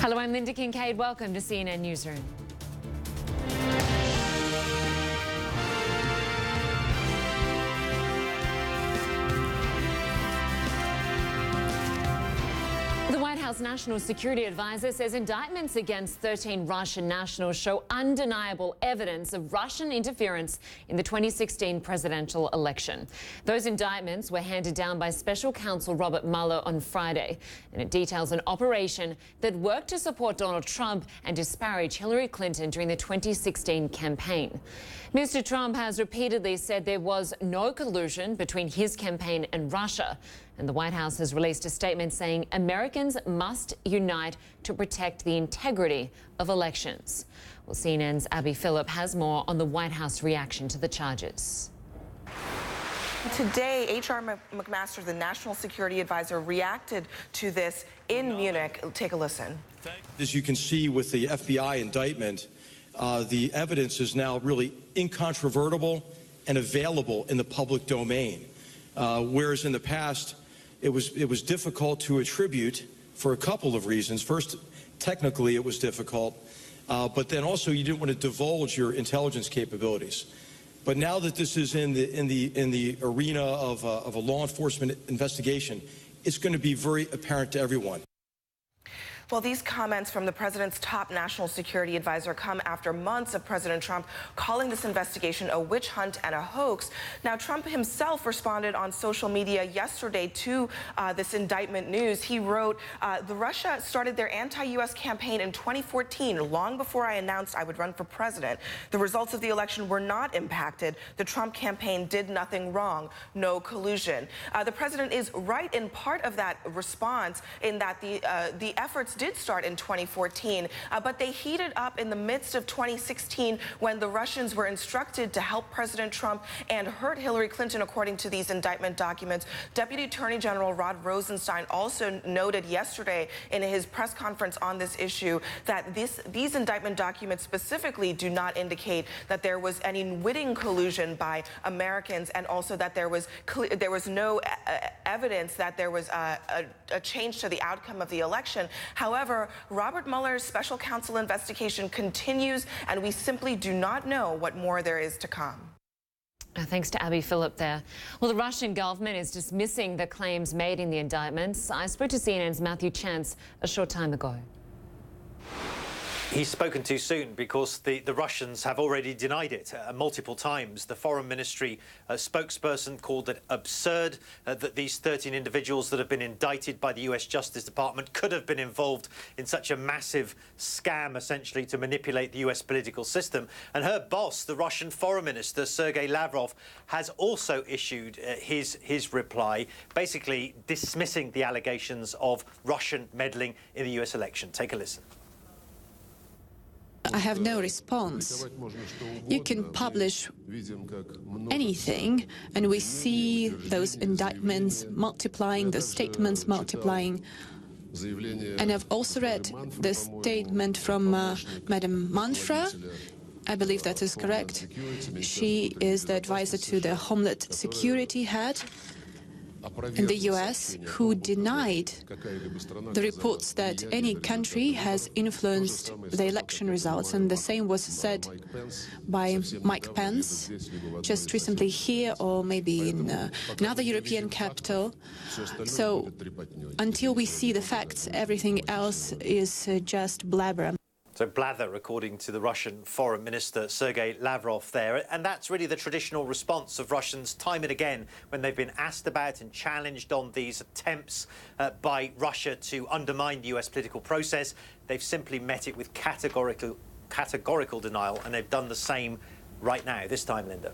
Hello, I'm Lynda Kinkade. Welcome to CNN Newsroom. The White House National Security Advisor says indictments against 13 Russian nationals show undeniable evidence of Russian interference in the 2016 presidential election. Those indictments were handed down by Special Counsel Robert Mueller on Friday, and it details an operation that worked to support Donald Trump and disparage Hillary Clinton during the 2016 campaign. Mr. Trump has repeatedly said there was no collusion between his campaign and Russia. And the White House has released a statement saying Americans must unite to protect the integrity of elections. Well, CNN's Abby Phillip has more on the White House reaction to the charges. Today, H.R. McMaster, the National Security Advisor, reacted to this in Munich. Take a listen. As you can see with the FBI indictment, the evidence is now really incontrovertible and available in the public domain, whereas in the past, it was difficult to attribute for a couple of reasons. First, technically it was difficult, but then also you didn't want to divulge your intelligence capabilities. But now that this is in the arena of a law enforcement investigation, it's going to be very apparent to everyone. Well, these comments from the president's top national security advisor come after months of President Trump calling this investigation a witch hunt and a hoax. Now, Trump himself responded on social media yesterday to this indictment news. He wrote, the Russia started their anti-U.S. campaign in 2014, long before I announced I would run for president. The results of the election were not impacted. The Trump campaign did nothing wrong. No collusion. The president is right in part of that response in that the efforts did start in 2014, but they heated up in the midst of 2016 when the Russians were instructed to help President Trump and hurt Hillary Clinton, according to these indictment documents. Deputy Attorney General Rod Rosenstein also noted yesterday in his press conference on this issue that these indictment documents specifically do not indicate that there was any witting collusion by Americans, and also that there was no evidence that there was a change to the outcome of the election. However, Robert Mueller's special counsel investigation continues, and we simply do not know what more there is to come. Thanks to Abby Phillip there. Well, the Russian government is dismissing the claims made in the indictments. I spoke to CNN's Matthew Chance a short time ago. He's spoken too soon because the Russians have already denied it multiple times. The Foreign Ministry spokesperson called it absurd that these 13 individuals that have been indicted by the US Justice Department could have been involved in such a massive scam, essentially, to manipulate the US political system. And her boss, the Russian Foreign Minister, Sergei Lavrov, has also issued his reply, basically dismissing the allegations of Russian meddling in the US election. Take a listen. I have no response. You can publish anything, and we see those indictments multiplying, the statements multiplying. And I've also read the statement from Madam Manfra. I believe that is correct. She is the advisor to the Homeland Security head in the US, who denied the reports that any country has influenced the election results. And the same was said by Mike Pence just recently here, or maybe in another European capital. So until we see the facts, everything else is just blabber. So blather, according to the Russian Foreign Minister Sergei Lavrov there. And that's really the traditional response of Russians time and again when they've been asked about and challenged on these attempts by Russia to undermine the US political process. They've simply met it with categorical denial, and they've done the same right now, this time, Lynda.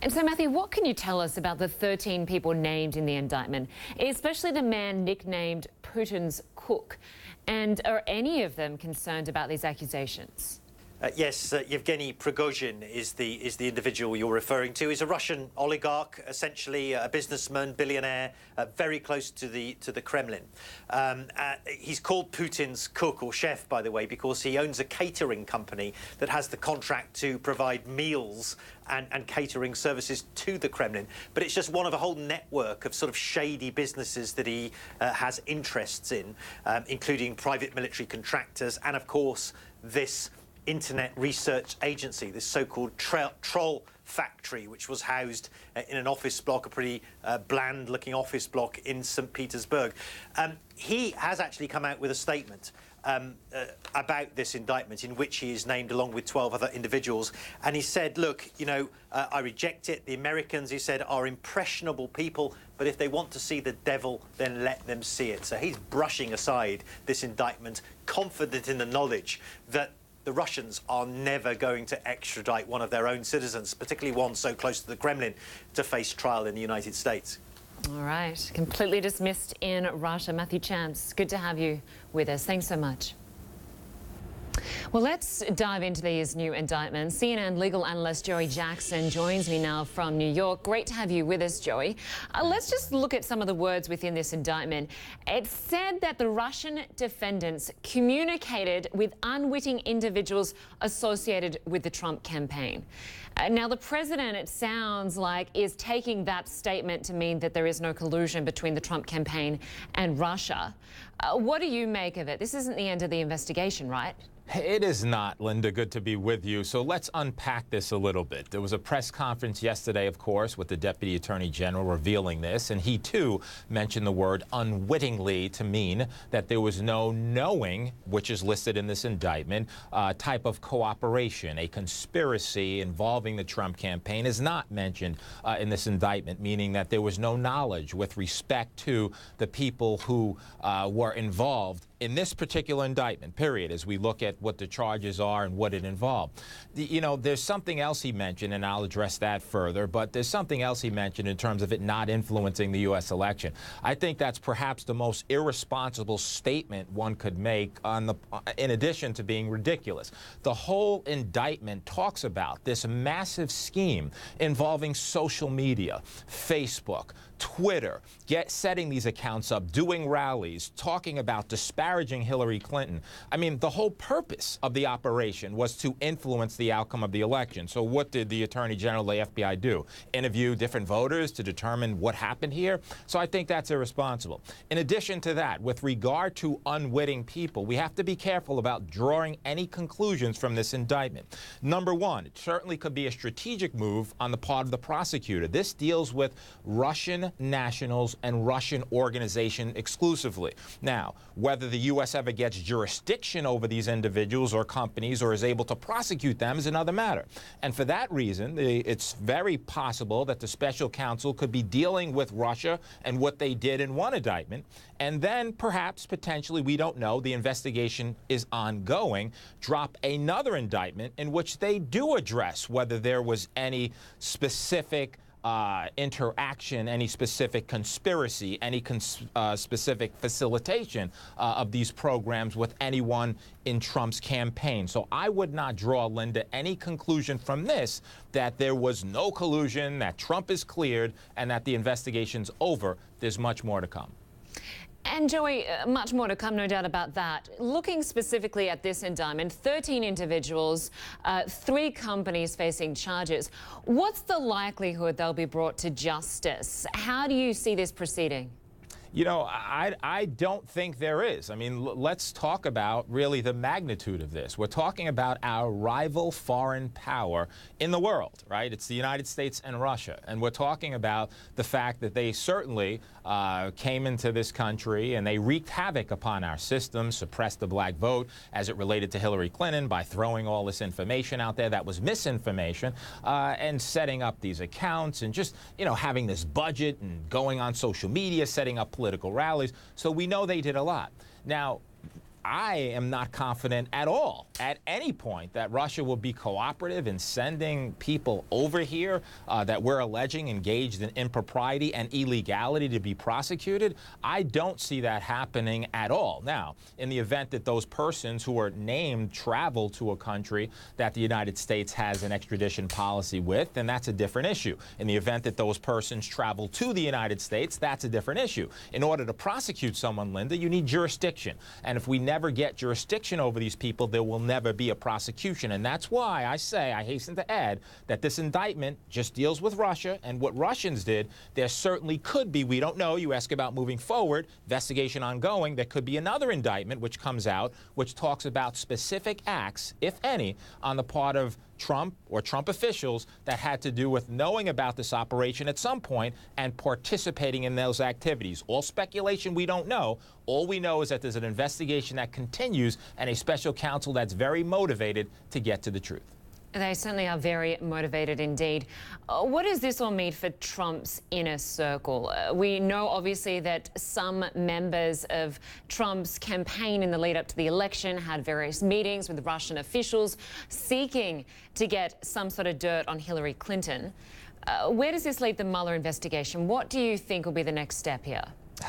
And so, Matthew, what can you tell us about the 13 people named in the indictment, especially the man nicknamed Putin's cook? And are any of them concerned about these accusations? Yes, Yevgeny Prigozhin is the individual you're referring to. He's a Russian oligarch, essentially a businessman, billionaire, very close to the Kremlin. He's called Putin's cook or chef, by the way, because he owns a catering company that has the contract to provide meals and catering services to the Kremlin. But it's just one of a whole network of sort of shady businesses that he has interests in, including private military contractors and, of course, this internet research agency, this so-called troll factory, which was housed in an office block, a pretty bland-looking office block in St. Petersburg. He has actually come out with a statement about this indictment in which he is named along with 12 other individuals. And he said, look, you know, I reject it. The Americans, he said, are impressionable people, but if they want to see the devil, then let them see it. So he's brushing aside this indictment, confident in the knowledge that the Russians are never going to extradite one of their own citizens, particularly one so close to the Kremlin, to face trial in the United States. All right. Completely dismissed in Russia. Matthew Chance, good to have you with us. Thanks so much. Well, let's dive into these new indictments. CNN legal analyst Joey Jackson joins me now from New York. Great to have you with us, Joey. Let's just look at some of the words within this indictment. It said that the Russian defendants communicated with unwitting individuals associated with the Trump campaign. Now, the president, it sounds like, is taking that statement to mean that there is no collusion between the Trump campaign and Russia. What do you make of it? This isn't the end of the investigation, right? It is not, Linda. Good to be with you. So let's unpack this a little bit. There was a press conference yesterday, of course, with the Deputy Attorney General revealing this, and he, too, mentioned the word unwittingly to mean that there was no knowing, which is listed in this indictment, type of cooperation. A conspiracy involving the Trump campaign is not mentioned in this indictment, meaning that there was no knowledge with respect to the people who were involved in this particular indictment, period, as we look at what the charges are and what it involved. You know, there's something else he mentioned, and I'll address that further, but there's something else he mentioned in terms of it not influencing the U.S. election. I think that's perhaps the most irresponsible statement one could make in addition to being ridiculous. The whole indictment talks about this massive scheme involving social media, Facebook, Twitter, setting these accounts up, doing rallies, talking about disparaging Hillary Clinton. I mean, the whole purpose of the operation was to influence the outcome of the election. So what did the Attorney General, the FBI, do? Interview different voters to determine what happened here? So I think that's irresponsible. In addition to that, with regard to unwitting people, we have to be careful about drawing any conclusions from this indictment. Number one, it certainly could be a strategic move on the part of the prosecutor. This deals with Russian nationals and Russian organization exclusively. Now, whether the U.S. ever gets jurisdiction over these individuals or companies or is able to prosecute them is another matter. And for that reason, it's very possible that the special counsel could be dealing with Russia and what they did in one indictment, and then perhaps, potentially, we don't know, the investigation is ongoing, drop another indictment in which they do address whether there was any specific interaction, any specific conspiracy, any specific facilitation of these programs with anyone in Trump's campaign. So I would not draw, Linda, any conclusion from this that there was no collusion, that Trump is cleared, and that the investigation's over. There's much more to come. And Joey, much more to come, no doubt about that. Looking specifically at this indictment, 13 individuals, 3 companies facing charges. What's the likelihood they'll be brought to justice? How do you see this proceeding? You know, I don't think there is. I mean, let's talk about really the magnitude of this. We're talking about our rival foreign power in the world, right? It's the United States and Russia. And we're talking about the fact that they certainly came into this country and they wreaked havoc upon our system, suppressed the black vote as it related to Hillary Clinton by throwing all this information out there that was misinformation, and setting up these accounts and just, you know, having this budget and going on social media, setting up political rallies. So we know they did a lot. Now, I am not confident at all, at any point, that Russia will be cooperative in sending people over here that we're alleging engaged in impropriety and illegality to be prosecuted. I don't see that happening at all. Now, in the event that those persons who are named travel to a country that the United States has an extradition policy with, then that's a different issue. In the event that those persons travel to the United States, that's a different issue. In order to prosecute someone, Lynda, you need jurisdiction. And if we never get jurisdiction over these people, there will never be a prosecution. And that's why I say, I hasten to add, that this indictment just deals with Russia and what Russians did. There certainly could be, we don't know, you ask about moving forward, investigation ongoing, there could be another indictment which comes out, which talks about specific acts, if any, on the part of Trump or Trump officials that had to do with knowing about this operation at some point and participating in those activities. All speculation, we don't know. All we know is that there's an investigation that continues and a special counsel that's very motivated to get to the truth. They certainly are very motivated indeed. What does this all mean for Trump's inner circle? We know, obviously, that some members of Trump's campaign in the lead up to the election had various meetings with Russian officials seeking to get some sort of dirt on Hillary Clinton. Where does this leave the Mueller investigation? What do you think will be the next step here?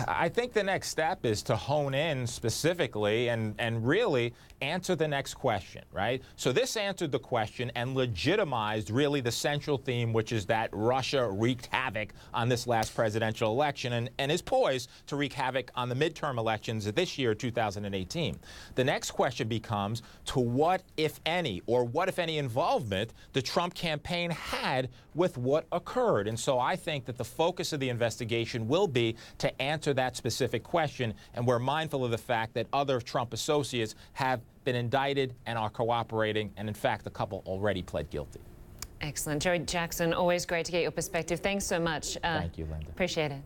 I think the next step is to hone in specifically and really answer the next question, right? So this answered the question and legitimized really the central theme, which is that Russia wreaked havoc on this last presidential election and is poised to wreak havoc on the midterm elections of this year, 2018. The next question becomes, to what, if any, or what, if any, involvement the Trump campaign had with what occurred? And so I think that the focus of the investigation will be to answer that specific question, and we're mindful of the fact that other Trump associates have been indicted and are cooperating, and in fact, a couple already pled guilty. Excellent. Joe Jackson, always great to get your perspective. Thanks so much. Thank you, Lynda. Appreciate it.